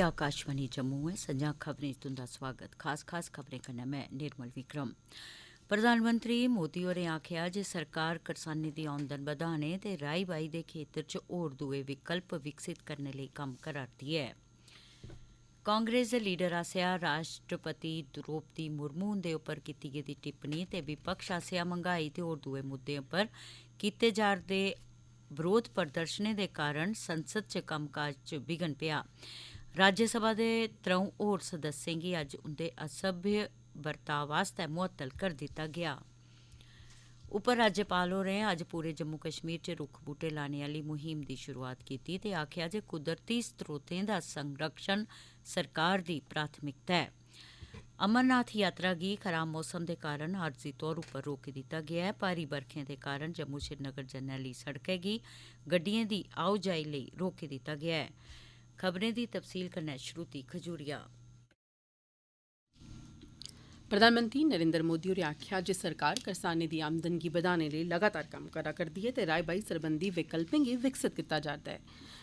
आकाशवाणी जम्मू है। संजा खबरें तुंदा स्वागत। खास खबरें कन्नै मैं निर्मल विक्रम। प्रधानमंत्री मोदी होरें आखेआ जे सरकार करसानें दी औंदन बधाने ते राई बाई दे खेतर च होर दुए विकल्प विकसित करने लेई कम्म करा'रदी ऐ। कांग्रेस दे लीडर आसेआ राष्ट्रपति द्रौपदी मुर्मू हुंदे उप्पर कीती गेदी टिप्पणी ते विपक्ष आसेआ मंगाई ते होर दुए मुद्दें उप्पर कीते जा'रदे विरोध प्रदर्शनें दे कारण संसद च कम्मकाज च विघ्न पेआ। राज्यसभा दे त्र'ऊं होर सदस्यें गी अज्ज उंदे असभ्य बर्ताव आस्तै मुअत्तल करी दित्ता गेआ। उपराज्यपाल होरें अज्ज पूरे जम्मू कश्मीर च रुक्ख बूह्टे लाने आह्ली मुहिम दी शुरुआत कीती ते आखेआ जे कुदरती स्रोतें दा संरक्षण सरकार दी प्राथमिकता है। अमरनाथ यात्रा गी खराब मौसम दे कारण आरजी तौर उप्पर रोकी दित्ता गेआ है। भारी बरखें दे कारण जम्मू श्रीनगर जरनैली सड़कै गी गड्डिएं दी आओ जाई लेई रोकी दित्ता गेआ है। खबरें दी तफसील कन्नै श्रुति खजूरिया। प्रधानमंत्री नरेंद्र मोदी होरें आखेआ जे सरकार करसानें दी आमदन गी बधाने लेई लगातार कम्म करा करदी ऐ ते राई बाई सरबंधी विकल्पें गी विकसित कीता जा'रदा ऐ।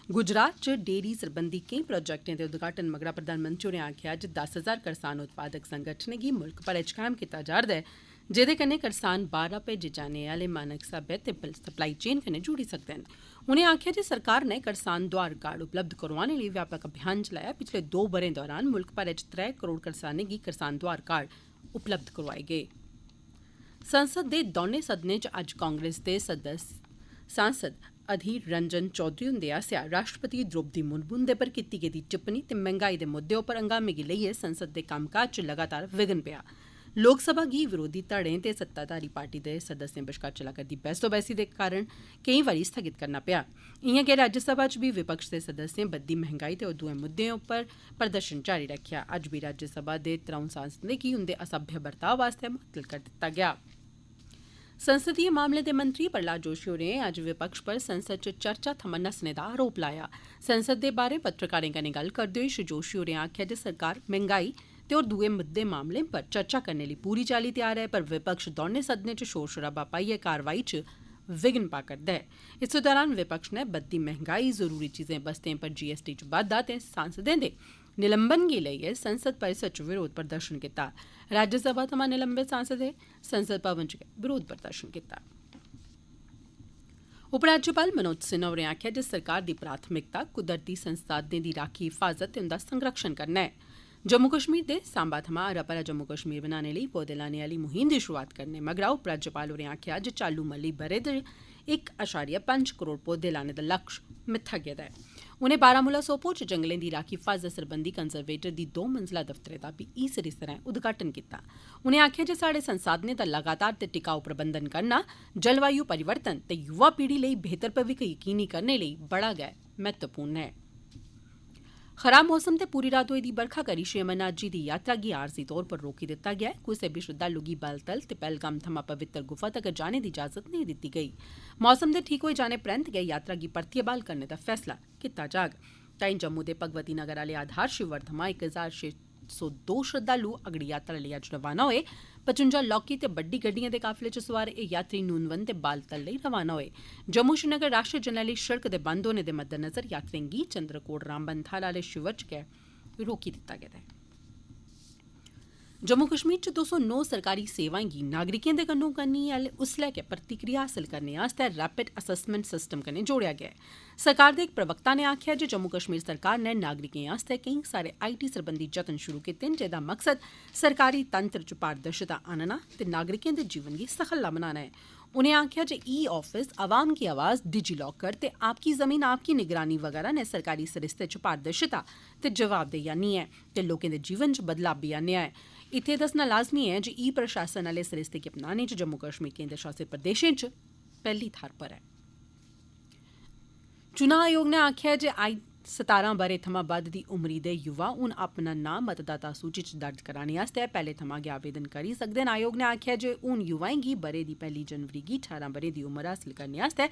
गुजरात च डेयरी सरबंधी केईं प्रोजेक्टें दे उद्घाटन मगरा प्रधानमंत्री होरें आखेआ जे 10,000 करसान उत्पादक संगठनें गी मुल्ख भरै च कायम कीता जा'रदा ऐ, जेह्दे कन्नै करसान बाह्रा भेजे जाने आह्ले मानक स्हाबै ते सप्लाई चेन कन्नै जुड़ी सकदे न। उनें आखेआ जे सरकार नै करसान दोआर कार्ड उपलब्ध करोआने लेई व्यापक अभियान चलाया। पिछले 2 ब'रें दौरान मुल्ख भरै च 3 करोड़ करसानें गी करसान दोआर कार्ड उपलब्ध करोआए गे। संसद दे दौनें सदनें च अज्ज कांग्रेस दे सांसद अधीर रंजन चौधरी हुंदे आसेआ राष्ट्रपति द्रौपदी मुर्मू हुंदे पर कीती गेदी टिप्पणी ते मैंह्गाई दे मुद्दे उप्पर हंगामे गी लेइयै संसद दे कम्मकाज च लगातार विघ्न पेआ। लोकसभा गी विरोधी धड़ें ते सत्ताधारी पार्टी दे सदस्यें बश्कार चला करदी बैह्सोबैह्सी दे कारण केईं बारी स्थगित करना पेआ। इआं गै राज्यसभा च बी विपक्ष दे सदस्यें बद्दी मैंह्गाई ते होर दुए मुद्दें उप्पर प्रदर्शन जारी रक्खेआ। अज्ज बी राज्यसभा दे त्र'ऊं सांसदें गी उंदे असभ्य बर्ताव आस्तै मुअत्तल करी दित्ता गेआ। संसदीय मामलें दे मंत्री प्रहलाद जोशी होरें अज्ज विपक्ष पर संसद च चर्चा थमां नस्सने दा आरोप लाया। संसद दे बाह्रें पत्रकारें कन्नै गल्ल करदे होई श्री जोशी होरें आखेआ जे सरकार मैंह्गाई ते होर दुए मुद्दे मामलें पर चर्चा करने लेई पूरी चाल्ली त्यार ऐ, पर विपक्ष दौनें सदनें च शोर शराबा पाइयै कारवाई च विघ्न पा करदा ऐ। इस दौरान विपक्ष नै बद्दी मैंह्गाई, जरूरी चीजें बस्तें पर जीएसटी च बाद्धा ते सांसदें दे निलंबन गी लेइयै संसद परिसर च विरोध प्रदर्शन कीता। राज्यसभा थमां निलंबित सांसदें संसद भवन च विरोध प्रदर्शन कीता। उपराज्यपाल मनोज सिन्हा होरें आखेआ जे सरकार दी प्राथमिकता कुदरती संसाधनें दी राक्खी, हिफाजत ते उंदा संरक्षण करना ऐ। जम्मू कश्मीर दे सांबा थमां हरा भरा जम्मू कश्मीर बनाने लेई पौधे लाने आह्ली मुहिम दी शुरुआत करने मगरा उपराज्यपाल होरें आखेआ जे चालू माली ब'रे दे 1.5 करोड़ पौधे लाने दा लक्ष्य मित्था गेदा ऐ। उनें बारामूला सोपोर च जंगलें दी राक्खी हिफाजत सरबंधी कंजरवेटर दी 2 मंजिला दफ्तरै दा बी ई सरिस्ते उद्घाटन कीता। उनें आखेआ जे साढ़े संसाधनें दा लगातार ते टिकाऊ प्रबंधन करना जलवायु परिवर्तन ते युवा पीढ़ी लेई बेहतर भविक्ख यकीनी करने लेई बड़ा गै महत्वपूर्ण ऐ। खराब मौसम ते पूरी रात होई दी बरखा करी श्री अमरनाथ जी दी यात्रा गी आरजी तौर पर रोकी दित्ता गेआ ऐ। कुसै बी श्रद्धालु गी बालतल ते पहलगाम थमां पवित्र गुफा तगर जाने दी इजाजत नेईं दित्ती गेई। मौसम दे ठीक होई जाने परैंत गै यात्रा गी परतियै ब्हाल करने दा फैसला कीता जाग। ताईं जम्मू दे भगवती नगर आह्ले आधार शिवर थमां 1602 श्रद्धालु अगड़ी यात्रा लेई अज्ज रवाना होए। 55 लौह्की ते बड्डी गड्डिएं दे काफले च सोआर एह् यात्री नूनवन ते बालतल लेई रवाना होए। जम्मू श्रीनगर राष्ट्रीय जरनैली शिड़क दे बंद होने दे मद्देनजर यात्रिएं गी चंद्रकोट रामबन थाह्र आह्ले शिवर च गै रोकी दित्ता गेदा ऐ। जम्मू कश्मीर च 209 सरकारी सेवाएं गी नागरिकें दे कन्नो कन्नी उसलै गै प्रतिक्रिया हासल करने आस्तै रैपिड असैसमेंट सिस्टम कन्नै जोड़ेआ गेआ ऐ। सरकार दे इक प्रवक्ता नै आखेआ जे जम्मू कश्मीर सरकार नै नागरिकें आस्तै केईं सारे IT सरबंधी जतन शुरू कीते न, जेह्दा मकसद सरकारी तंत्र च पारदर्शिता आनना ते नागरिकें दे जीवन गी सखल्ला बनाना ऐ। उनें आखेआ जे ऑफिस, आवाम की आवाज, डिजी लॉकर ते आपकी जमीन आपकी निगरानी वगैरह ने सरकारी सरिस्ते च पारदर्शिता ते जवाबदेही आनी ऐ ते लोकें दे जीवन च बदलाव बी आनेआ ऐ। इत्थै दस्सना लाजमी ऐ जे प्रशासन आह्ले सरिस्ते गी अपनाने च जम्मू कश्मीर केंद्र शासित प्रदेशें च पैह्ली थाह्र पर ऐ। चुनां आयोग नै आखेआ ऐ जे 17 ब'रे थमां बद्ध दी उमरी दे युवा हून अपना नां मतदाता सूची च दर्ज कराने आस्तै पैह्ले थमां गै आवेदन करी सकदे न। आयोग नै आखेआ जे हून युवाएं गी ब'रे दी 1 जनवरी गी 18 ब'रें दी उमर हासल करने आस्तै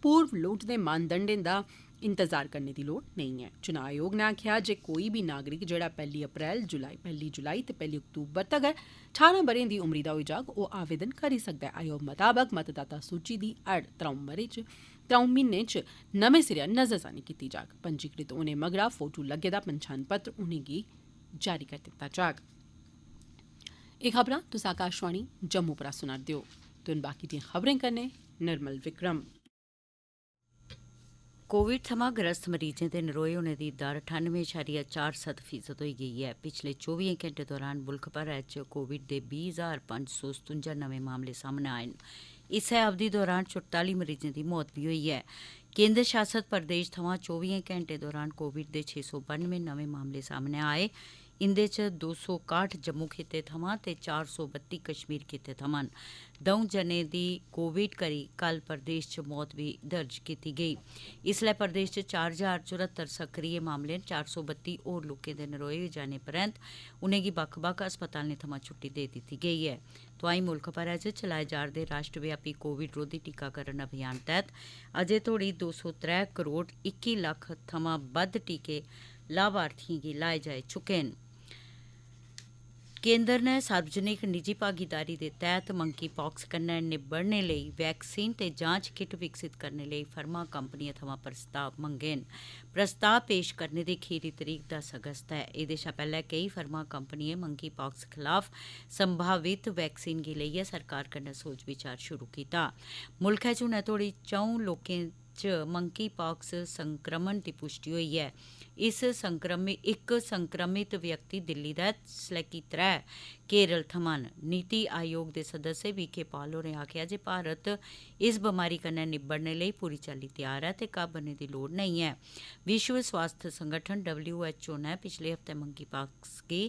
पूर्व लोड़चदे मानदंडें दा इंतजार करने दी लोड़ नेईं ऐ। चुनां आयोग नै आखेआ जे कोई बी नागरिक जेह्ड़ा 1 अप्रैल, 1 जुलाई ते 1 अक्तूबर तगर 18 ब'रें दी उमरी दा होई जाग, ओह् आवेदन करी सकदा ऐ। आयोग मताबक मतदाता सूची दी हर 3 ब'रें च त्र'ऊं म्हीनें च नमें सिरेआ नजरसानी कीती जाग। पंजीकृत होने मगरा फोटू लग्गे दा पन्छान पत्र उनेंगी जारी करी दित्ता जाग। एह् खबरां तुस आकाशवाणी जम्मू परा सुना'रदे ओ। ते हुन बाकी दियें खबरें कन्नै निर्मल विक्रम। कोविड थमां ग्रस्त मरीजें दे नरोए होने दी दर 98.47% होई गेई ऐ। पिछले 24 घैंटे दौरान मुल्ख भरै च कोविड दे 20,557 नमें मामले सामने आए न। इस्सै अवधि दौरान 44 मरीजें दी मौत बी होई ऐ। केंद्र शासत प्रदेश थमां 24 घैंटे दौरान कोविड दे 692 नमें मामले सामने आए। इंदे च 261 जम्मू खित्ते थमां ते 432 कश्मीर खित्ते थमां न। द'ऊं जनें दी कोविड करी कल प्रदेश च मौत बी दर्ज कीती गेई। इसलै प्रदेश च 4,074 सक्रिय मामले न। 432 होर लोकें दे नरोए होई जाने परैंत उनेंगी बक्ख बक्ख अस्पतालें थमां छुट्टी देई दित्ती गेई ऐ। तोआईं मुल्ख भरै च चलाए जा'रदे राष्ट्रव्यापी कोविड रोधी टीकाकरण अभियान तैह्त अजें तोड़ी 203 करोड़ 21 लक्ख थमां बद्ध टीके लाभार्थियें गी लाए जाई चुके न। केंद्र ने सार्वजनिक निजी भागीदारी दे तैह्त मंकी पॉक्स कन्नै निब्बड़ने लेई वैक्सीन ते जांच किट विकसित करने लेई फर्मा कंपनियें थमां प्रस्ताव मंगे न। प्रस्ताव पेश करने दी खीरी तरीक 10 अगस्त ऐ। एह्दे शा पैह्ले केई फर्मा कंपनियें मंकी पॉक्स खलाफ संभावित वैक्सीन गी लेइयै सरकार कन्नै सोच विचार शुरू कीता। मुल्खै च हुनै तोड़ी 4 लोकें च मंकी पॉक्स संक्रमण दी पुष्टि होई ऐ। इक संक्रमित व्यक्ति दिल्ली दा ऐ, जिसलै कि 3 केरल थमां न। नीति आयोग दे सदस्य वी.के. पॉल होरें आखेआ जे भारत इस बमारी कन्नै निब्बड़ने लेई पूरी चाल्ली त्यार ऐ ते घाबरने दी लोड़ नेईं ऐ। विश्व स्वास्थ्य संगठन WHO ने पिछले हफ्ते मंकी पॉक्स गी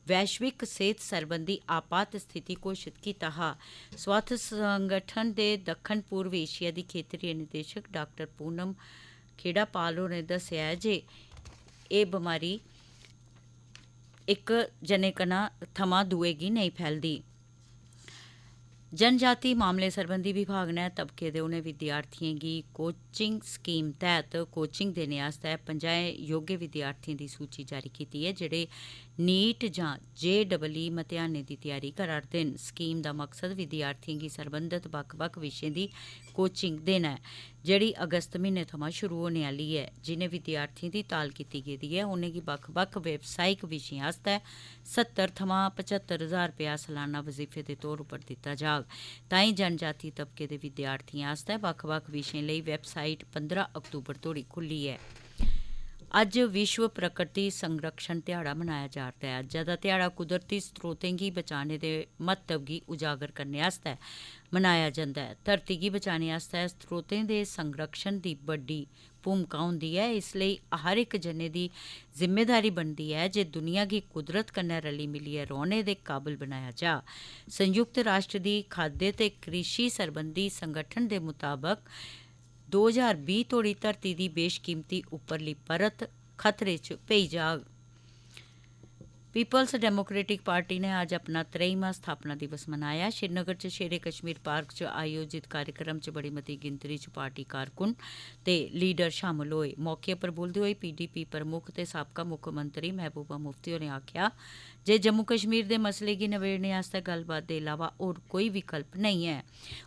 वैश्विक सेह्त सरबंधी आपात स्थिति घोषित कीता हा। स्वास्थ्य संगठन दे दक्खन पूर्व एशिया दी खेतरी निदेशक डाक्टर पूनम खेड़ापाल होरें दस्सेआ ऐ जे एह् बमारी इक जने थमां दुए गी नेईं फैलदी। जनजाति मामले सरबंधी विभाग ने तबके दे उनें विद्यार्थियें गी कोचिंग स्कीम तैह्त कोचिंग देने आस्तै 50 योग्य विद्यार्थियें दी सूची जारी कीती ऐ जेह्ड़े नीट जां JEE मतेहानें दी त्यारी करा'रदे न। स्कीम दा मकसद विद्यार्थियें गी सरबंधत बक्ख-बक्ख विशें दी कोचिंग देना ऐ, जेह्ड़ी अगस्त म्हीने थमां शुरू होने आह्ली ऐ। जिनें विद्यार्थियें दी ताल कीती गेदी ऐ उनेंगी बक्ख-बक्ख व्यावसायिक विशें आस्तै 70 थमां 75 ज्हार रपेआ सालाना वजीफे दे तौर उप्पर दित्ता जाग। ताईं जनजाति तबके दे विद्यार्थियें आस्तै बक्ख-बक्ख विशें लेई वैबसाइट 15 अक्तूबर तोड़ी खुल्ली ऐ। अज्ज विश्व प्रकृति संरक्षण ध्याड़ा मनाया जा'रदा ऐ। अज्जै दा ध्याड़ा कुदरती स्रोतें गी बचाने दे महत्व गी उजागर करने आस्तै मनाया जंदा ऐ। धरती गी बचाने आस्तै स्रोतें दे संरक्षण दी बड्डी भूमिका होंदी ऐ। इसलेई हर इक जने दी जिम्मेदारी बनदी ऐ जे दुनिया गी कुदरत कन्नै रली मिलियै रौह्ने दे काबल बनाया जा। संयुक्त राष्ट्र दी खाद्य ते कृषि सरबंधी संगठन दे मुताबक 2020 तोड़ी धरती दी बेशकीमती उप्परली परत खतरे च पेई जाग। पीपल्स डेमोक्रेटिक पार्टी ने अज्ज अपना 23वां स्थापना दिवस मनाया। श्रीनगर च शेरे कश्मीर पार्क च आयोजित कार्यक्रम च बड़ी मती गिनतरी च पार्टी कारकुन ते लीडर शामल होए। मौके पर बोलदे होई PDP प्रमुख ते साबका मुक्खमंत्री महबूबा मुफ्ती होरें आखेआ जे जम्मू कश्मीर दे मसले गी नबेड़ने आस्तै गल्लबात दे इलावा होर कोई विकल्प नेईं ऐ।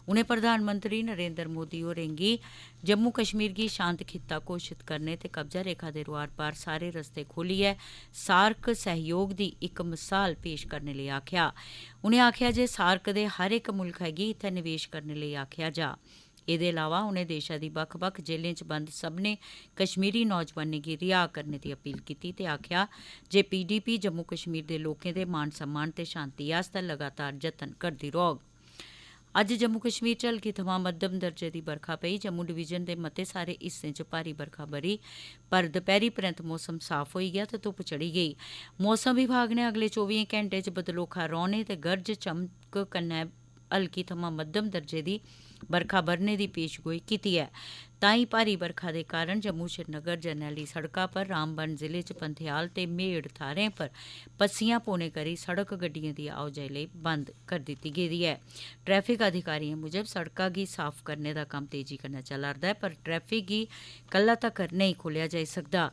उनें प्रधानमंत्री नरेंद्र मोदी होरें गी जम्मू कश्मीर गी शांत खित्ता घोषित करने ते कब्जा रेखा दे रोआर पार सारे रस्ते खोलियै सार्क सहयोग दी इक मिसाल पेश करने लेई आखेआ। उनें आखेआ जे सार्क दे हर इक मुल्खै गी इत्थै निवेश करने लेई आखेआ जा। एह्दे अलावा उनें देशै दी बक्ख-बक्ख जेलें च बंद सभनें कश्मीरी नौजवानें गी रिहा करने दी अपील कीती ते आखेआ जे PDP जम्मू कश्मीर दे लोकें दे मान सम्मान ते शांति आस्तै लगातार जतन करदी रौह्ग। अज्ज जम्मू कश्मीर च हल्की थमां मध्यम दर्जे दी बरखा पेई। जम्मू डिवीजन दे मते सारे हिस्सें च भारी बरखा बरी पर दपैह्री परैंत मौसम साफ होई गेआ ते धुप्प चढ़ी गेई। मौसम विभाग ने अगले 24 घैंटे च बदलोखा रौह्ने ते गरज चमक कन्नै हल्की थमां मध्यम दर्जे दी बरखा बरने दी पेशगोई कीती ऐ। ताईं भारी बरखा दे कारण जम्मू श्रीनगर जरनैली सड़का पर रामबन जिले च पंथेआल ते मेड़ थाह्रें पर पस्सियां पौने करी सड़क गड्डियें दी आओजाई लेई बंद करी दित्ती गेदी ऐ। ट्रैफिक अधिकारियें मुजब सड़का गी साफ करने दा कम्म तेजी कन्नै चला'रदा ऐ पर ट्रैफिक गी कल्ला तक्कर नेईं खोलेआ जाई सकदा।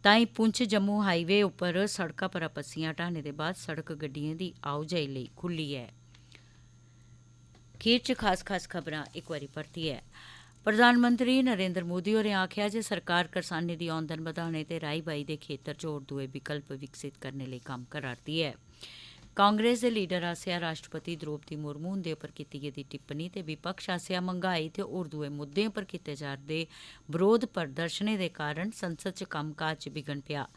ताईं पुंछ जम्मू हाईवे उप्पर सड़का परा पस्सियां हटाने दे बाद सड़क गड्डियें दी आओजाई लेई खुल्ली ऐ। खीर च खास खबरां इक बारी परतियै। प्रधानमंत्री नरेंद्र मोदी होरें आखेआ जे सरकार करसानें दी औंदन बधाने ते राई बाई दे खेतर च होर दुए विकल्प विकसित करने लेई कम्म करा'रदी ऐ। कांग्रेस दे लीडर आसेआ राष्ट्रपति द्रौपदी मुर्मू हुंदे उप्पर कीती गेदी टिप्पणी ते विपक्ष आसेआ मंगाई ते होर दुए मुद्दें उप्पर कीते जा'रदे बरोध प्रदर्शनें दे कारण संसद च कम्मकाज च बिघन पेआ।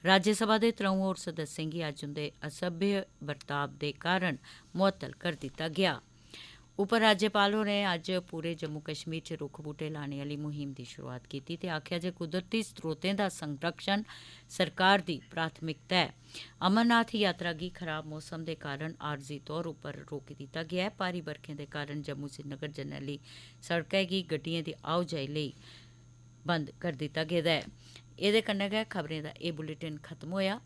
राज्यसभा दे त्र'ऊं होर सदस्यें गी अज्ज उंदे असभ्य बर्ताव दे कारण मुअत्तल करी दित्ता गेआ। उपराज्यपाल होरें अज्ज पूरे जम्मू कश्मीर च रुक्ख बूह्टे लाने आह्ली मुहिम दी शुरुआत कीती ते आखेआ जे कुदरती स्रोतें दा संरक्षण सरकार दी प्राथमिकता ऐ। अमरनाथ यात्रा गी खराब मौसम दे कारण आरजी तौर उप्पर रोकी दित्ता गेआ ऐ। भारी बरखें दे कारण जम्मू श्रीनगर जरनैली आह्ली सड़कै गी गड्डिएं दी आओजाई लेई बंद करी दित्ता गेदा ऐ। एह्दे कन्नै गै खबरें दा एह् बुलेटिन खत्म होएआ।